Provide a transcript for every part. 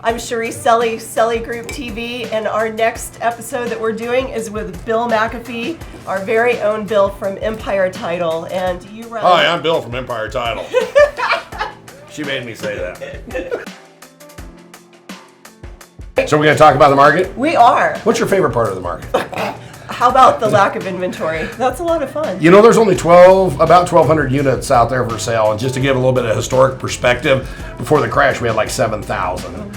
I'm Cherise, Selley Group TV, and our next episode that we're doing is with Bill McAfee, our very own Bill from Empire Title. And you run... Hi, I'm Bill from Empire Title. She made me say that. So we're going to talk about the market? We are. What's your favorite part of the market? How about the lack of inventory? That's a lot of fun. You know, there's only about 1,200 units out there for sale. And just to give a little bit of historic perspective, before the crash, we had like 7,000.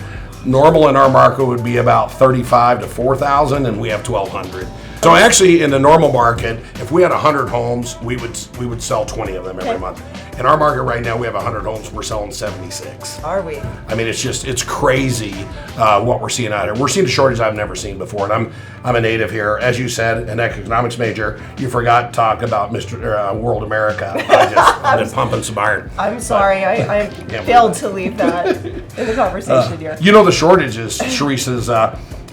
Normal in our market would be about 35 to 4,000, and we have 1,200. So actually, in the normal market, if we had 100 homes, we would sell 20 of them every month. In our market right now, we have 100 homes. We're selling 76. Are we? I mean, it's crazy what we're seeing out here. We're seeing a shortage I've never seen before, and I'm a native here, as you said, an economics major. You forgot to talk about Mr. World America. I've been pumping some iron. I'm sorry, I failed to leave that in the conversation here. You know, the shortages, Cherise,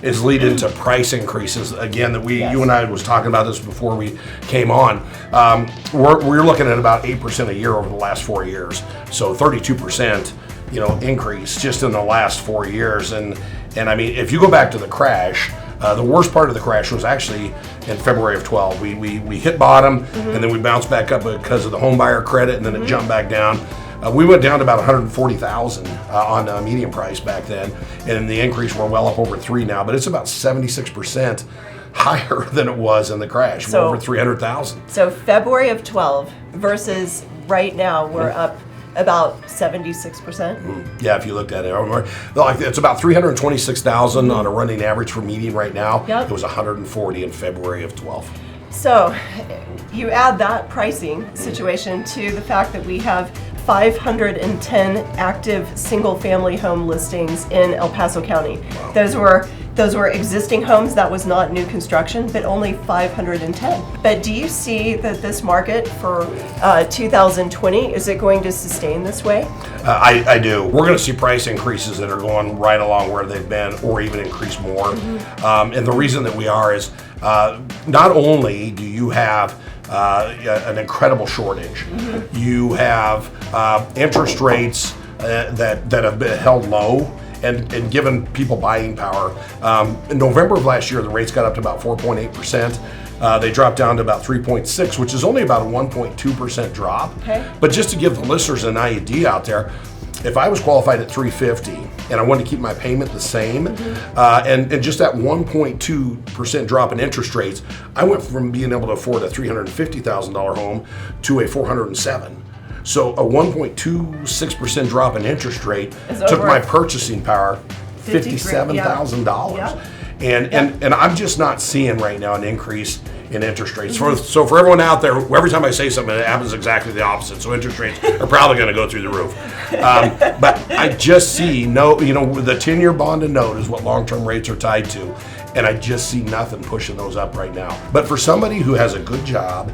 is leading to price increases again that you and I was talking about this before we came on. We're looking at about 8% a year over the last 4 years. So 32%, increase just in the last 4 years. And I mean, if you go back to the crash, the worst part of the crash was actually in February of 12. We hit bottom and then we bounced back up because of the home buyer credit, and then it jumped back down. We went down to about 140,000 on median price back then, and the increase we're well up over 3 now, but it's about 76% higher than it was in the crash. We're over 300,000. So February of 12 versus right now, we're up about 76%. Yeah, if you looked at it, it's about 326,000 on a running average for median right now. Yep. It was 140 in February of 12. So you add that pricing situation to the fact that we have 510 active single-family home listings in El Paso County. Wow. Those were existing homes. That was not new construction, but only 510. But do you see that this market for 2020, is it going to sustain this way? I do. We're going to see price increases that are going right along where they've been, or even increase more. And the reason that we are is not only do you have an incredible shortage, you have interest rates that have been held low and given people buying power. In November of last year, the rates got up to about 4.8%. They dropped down to about 3.6, which is only about a 1.2% drop. Okay. But just to give the listeners an idea out there, if I was qualified at 350 and I wanted to keep my payment the same, and just that 1.2% drop in interest rates, I went from being able to afford a $350,000 home to a $407,000. So a 1.26% drop in interest rate took my purchasing power $57,000. Yeah. And I'm just not seeing right now an increase in interest rates. So for everyone out there, every time I say something, it happens exactly the opposite. So interest rates are probably going to go through the roof. But I just see the 10-year bond and note is what long-term rates are tied to. And I just see nothing pushing those up right now. But for somebody who has a good job,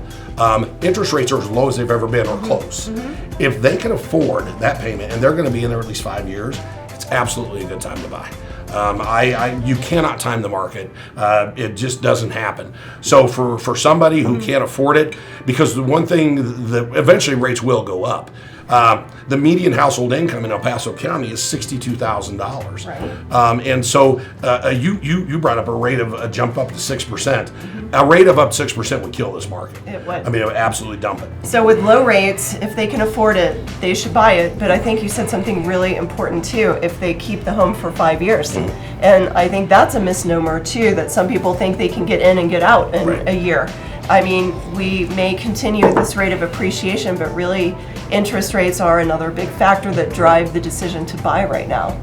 interest rates are as low as they've ever been, or close. If they can afford that payment and they're going to be in there at least 5 years, it's absolutely a good time to buy. You cannot time the market. It just doesn't happen. So for somebody who can't afford it, because the one thing that eventually rates will go up. The median household income in El Paso County is $62,000. Right. And so you brought up a rate of a jump up to 6%. A rate of up 6% would kill this market. It would. I mean, it would absolutely dump it. So with low rates, if they can afford it, they should buy it. But I think you said something really important too, if they keep the home for 5 years. And I think that's a misnomer too, that some people think they can get in and get out in a year. I mean, we may continue at this rate of appreciation, but really interest rates are another big factor that drive the decision to buy right now.